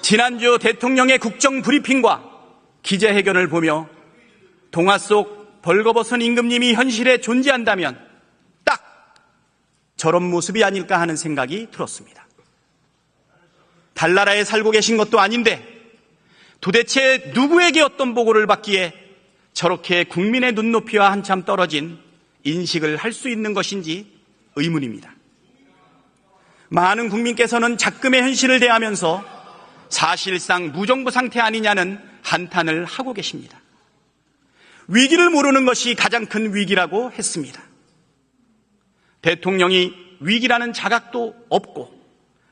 지난주 대통령의 국정 브리핑과 기자회견을 보며 동화 속 벌거벗은 임금님이 현실에 존재한다면 딱 저런 모습이 아닐까 하는 생각이 들었습니다. 달나라에 살고 계신 것도 아닌데 도대체 누구에게 어떤 보고를 받기에 저렇게 국민의 눈높이와 한참 떨어진 인식을 할 수 있는 것인지 의문입니다. 많은 국민께서는 작금의 현실을 대하면서 사실상 무정부 상태 아니냐는 한탄을 하고 계십니다. 위기를 모르는 것이 가장 큰 위기라고 했습니다. 대통령이 위기라는 자각도 없고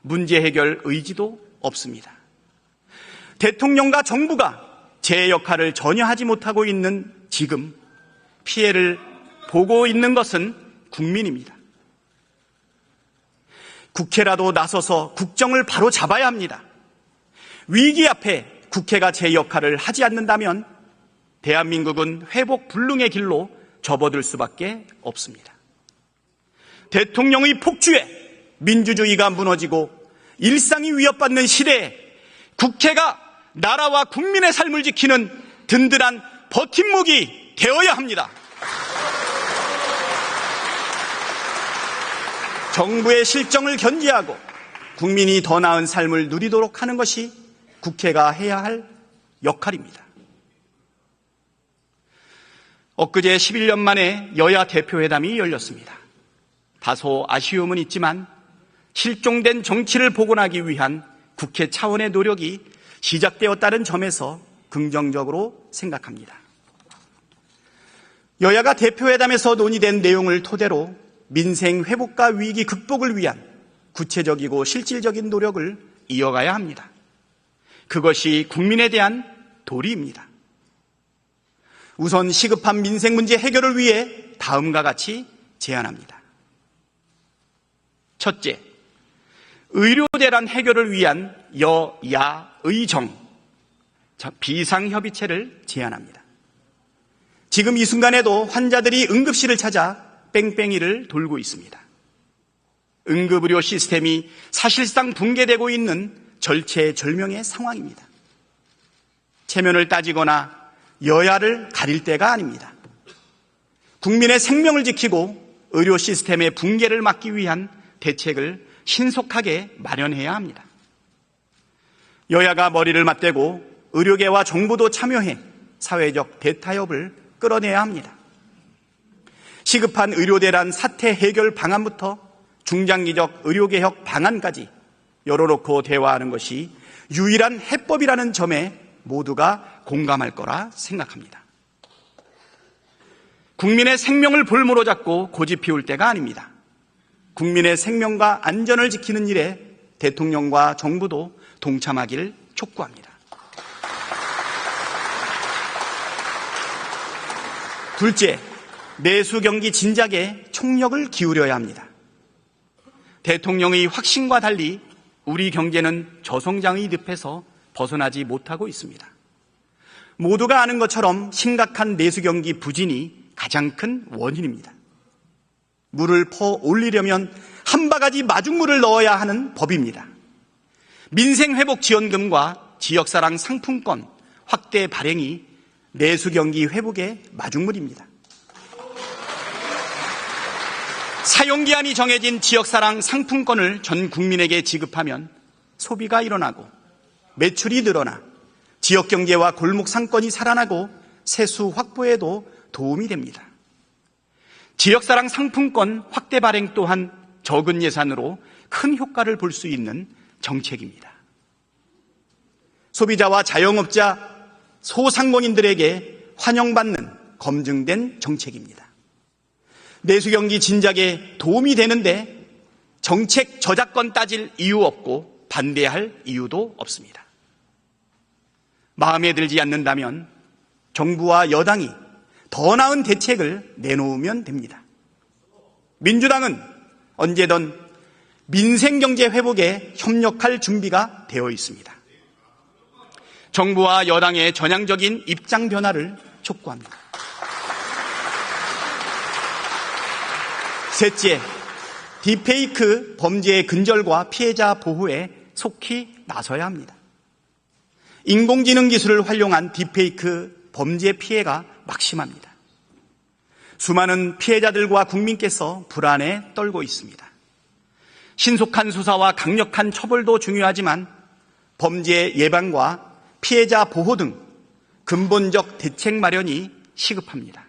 문제 해결 의지도 없습니다. 대통령과 정부가 제 역할을 전혀 하지 못하고 있는 지금 피해를 보고 있는 것은 국민입니다. 국회라도 나서서 국정을 바로 잡아야 합니다. 위기 앞에 국회가 제 역할을 하지 않는다면 대한민국은 회복 불능의 길로 접어들 수밖에 없습니다. 대통령의 폭주에 민주주의가 무너지고 일상이 위협받는 시대에 국회가 나라와 국민의 삶을 지키는 든든한 버팀목이 되어야 합니다. 정부의 실정을 견제하고 국민이 더 나은 삶을 누리도록 하는 것이 국회가 해야 할 역할입니다. 엊그제 11년 만에 여야 대표회담이 열렸습니다. 다소 아쉬움은 있지만 실종된 정치를 복원하기 위한 국회 차원의 노력이 시작되었다는 점에서 긍정적으로 생각합니다. 여야가 대표회담에서 논의된 내용을 토대로 민생 회복과 위기 극복을 위한 구체적이고 실질적인 노력을 이어가야 합니다. 그것이 국민에 대한 도리입니다. 우선 시급한 민생 문제 해결을 위해 다음과 같이 제안합니다. 첫째, 의료 대란 해결을 위한 여야의 비상협의체를 제안합니다. 지금 이 순간에도 환자들이 응급실을 찾아 뺑뺑이를 돌고 있습니다. 응급의료 시스템이 사실상 붕괴되고 있는 절체절명의 상황입니다. 체면을 따지거나 여야를 가릴 때가 아닙니다. 국민의 생명을 지키고 의료 시스템의 붕괴를 막기 위한 대책을 신속하게 마련해야 합니다. 여야가 머리를 맞대고 의료계와 정부도 참여해 사회적 대타협을 끌어내야 합니다. 시급한 의료대란 사태 해결 방안부터 중장기적 의료개혁 방안까지 열어놓고 대화하는 것이 유일한 해법이라는 점에 모두가 공감할 거라 생각합니다. 국민의 생명을 볼모로 잡고 고집 피울 때가 아닙니다. 국민의 생명과 안전을 지키는 일에 대통령과 정부도 동참하기를 촉구합니다. 둘째, 내수 경기 진작에 총력을 기울여야 합니다. 대통령의 확신과 달리 우리 경제는 저성장의 늪에서 벗어나지 못하고 있습니다. 모두가 아는 것처럼 심각한 내수 경기 부진이 가장 큰 원인입니다. 물을 퍼 올리려면 한 바가지 마중물을 넣어야 하는 법입니다. 민생회복지원금과 지역사랑 상품권 확대 발행이 내수경기 회복의 마중물입니다. 사용기한이 정해진 지역사랑 상품권을 전 국민에게 지급하면 소비가 일어나고 매출이 늘어나 지역경제와 골목상권이 살아나고 세수 확보에도 도움이 됩니다. 지역사랑 상품권 확대 발행 또한 적은 예산으로 큰 효과를 볼 수 있는 정책입니다. 소비자와 자영업자, 소상공인들에게 환영받는 검증된 정책입니다. 내수경기 진작에 도움이 되는데 정책 저작권 따질 이유 없고 반대할 이유도 없습니다. 마음에 들지 않는다면 정부와 여당이 더 나은 대책을 내놓으면 됩니다. 민주당은 언제든 민생경제 회복에 협력할 준비가 되어 있습니다. 정부와 여당의 전향적인 입장 변화를 촉구합니다. 셋째, 딥페이크 범죄의 근절과 피해자 보호에 속히 나서야 합니다. 인공지능 기술을 활용한 딥페이크 범죄 피해가 막심합니다. 수많은 피해자들과 국민께서 불안에 떨고 있습니다. 신속한 수사와 강력한 처벌도 중요하지만 범죄 예방과 피해자 보호 등 근본적 대책 마련이 시급합니다.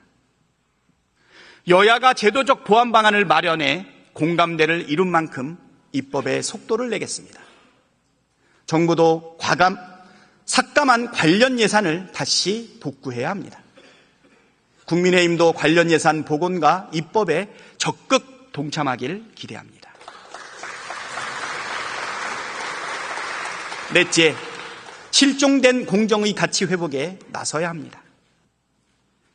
여야가 제도적 보완 방안을 마련해 공감대를 이룬 만큼 입법에 속도를 내겠습니다. 정부도 삭감한 관련 예산을 다시 복구해야 합니다. 국민의힘도 관련 예산 복원과 입법에 적극 동참하길 기대합니다. 넷째, 실종된 공정의 가치 회복에 나서야 합니다.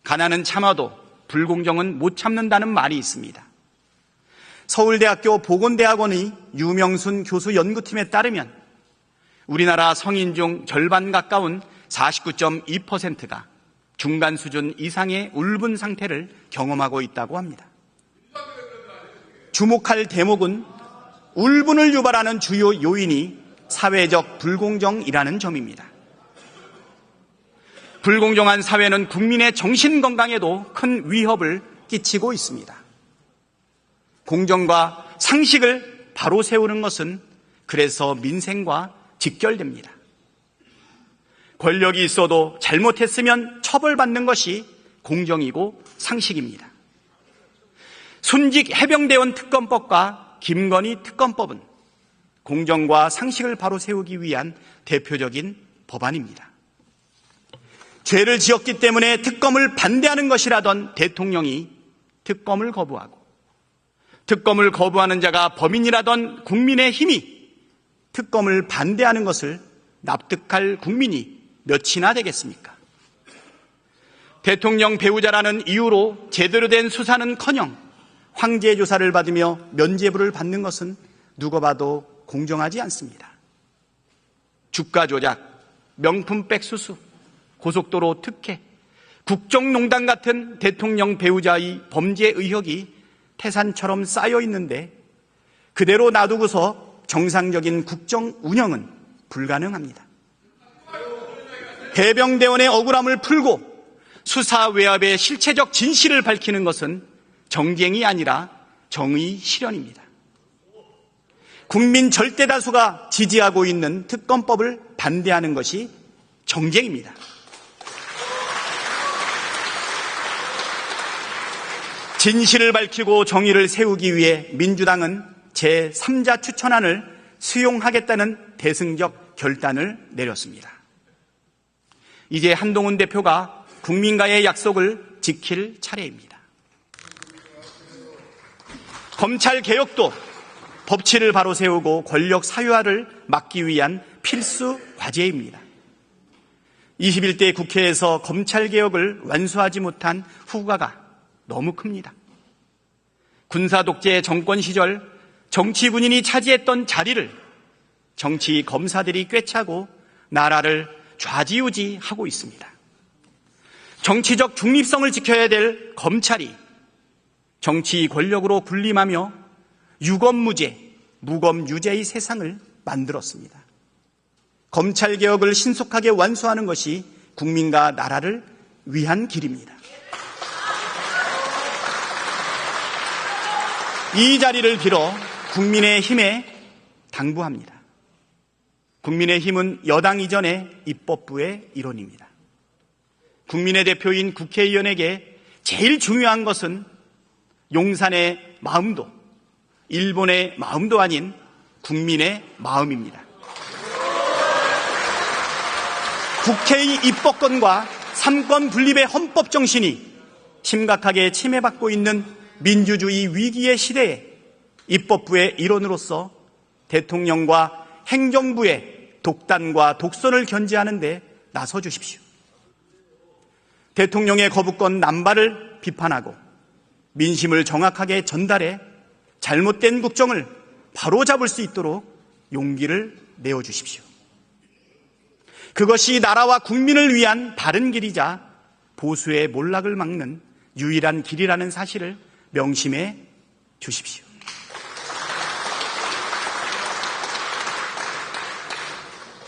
가난은 참아도 불공정은 못 참는다는 말이 있습니다. 서울대학교 보건대학원의 유명순 교수 연구팀에 따르면 우리나라 성인 중 절반 가까운 49.2%가 중간 수준 이상의 울분 상태를 경험하고 있다고 합니다. 주목할 대목은 울분을 유발하는 주요 요인이 사회적 불공정이라는 점입니다. 불공정한 사회는 국민의 정신건강에도 큰 위협을 끼치고 있습니다. 공정과 상식을 바로 세우는 것은 그래서 민생과 직결됩니다. 권력이 있어도 잘못했으면 처벌받는 것이 공정이고 상식입니다. 순직 해병대원 특검법과 김건희 특검법은 공정과 상식을 바로 세우기 위한 대표적인 법안입니다. 죄를 지었기 때문에 특검을 반대하는 것이라던 대통령이 특검을 거부하고 특검을 거부하는 자가 범인이라던 국민의힘이 특검을 반대하는 것을 납득할 국민이 몇이나 되겠습니까? 대통령 배우자라는 이유로 제대로 된 수사는커녕 황제 조사를 받으며 면죄부를 받는 것은 누가 봐도 공정하지 않습니다. 주가 조작, 명품 백수수, 고속도로 특혜, 국정농단 같은 대통령 배우자의 범죄 의혹이 태산처럼 쌓여 있는데 그대로 놔두고서 정상적인 국정 운영은 불가능합니다. 해병대원의 억울함을 풀고 수사 외압의 실체적 진실을 밝히는 것은 정쟁이 아니라 정의 실현입니다. 국민 절대다수가 지지하고 있는 특검법을 반대하는 것이 정쟁입니다. 진실을 밝히고 정의를 세우기 위해 민주당은 제3자 추천안을 수용하겠다는 대승적 결단을 내렸습니다. 이제 한동훈 대표가 국민과의 약속을 지킬 차례입니다. 검찰 개혁도 법치를 바로 세우고 권력 사유화를 막기 위한 필수 과제입니다. 21대 국회에서 검찰 개혁을 완수하지 못한 후과가 너무 큽니다. 군사 독재 정권 시절 정치 군인이 차지했던 자리를 정치 검사들이 꿰차고 나라를 좌지우지하고 있습니다. 정치적 중립성을 지켜야 될 검찰이 정치 권력으로 군림하며 유검무죄, 무검유죄의 세상을 만들었습니다. 검찰개혁을 신속하게 완수하는 것이 국민과 나라를 위한 길입니다. 이 자리를 빌어 국민의힘에 당부합니다. 국민의힘은 여당 이전의 입법부의 일원입니다. 국민의 대표인 국회의원에게 제일 중요한 것은 용산의 마음도 일본의 마음도 아닌 국민의 마음입니다. 국회의 입법권과 삼권 분립의 헌법 정신이 심각하게 침해받고 있는 민주주의 위기의 시대에 입법부의 일원으로서 대통령과 행정부의 독단과 독선을 견제하는 데 나서 주십시오. 대통령의 거부권 남발을 비판하고 민심을 정확하게 전달해 잘못된 국정을 바로잡을 수 있도록 용기를 내어주십시오. 그것이 나라와 국민을 위한 바른 길이자 보수의 몰락을 막는 유일한 길이라는 사실을 명심해 주십시오.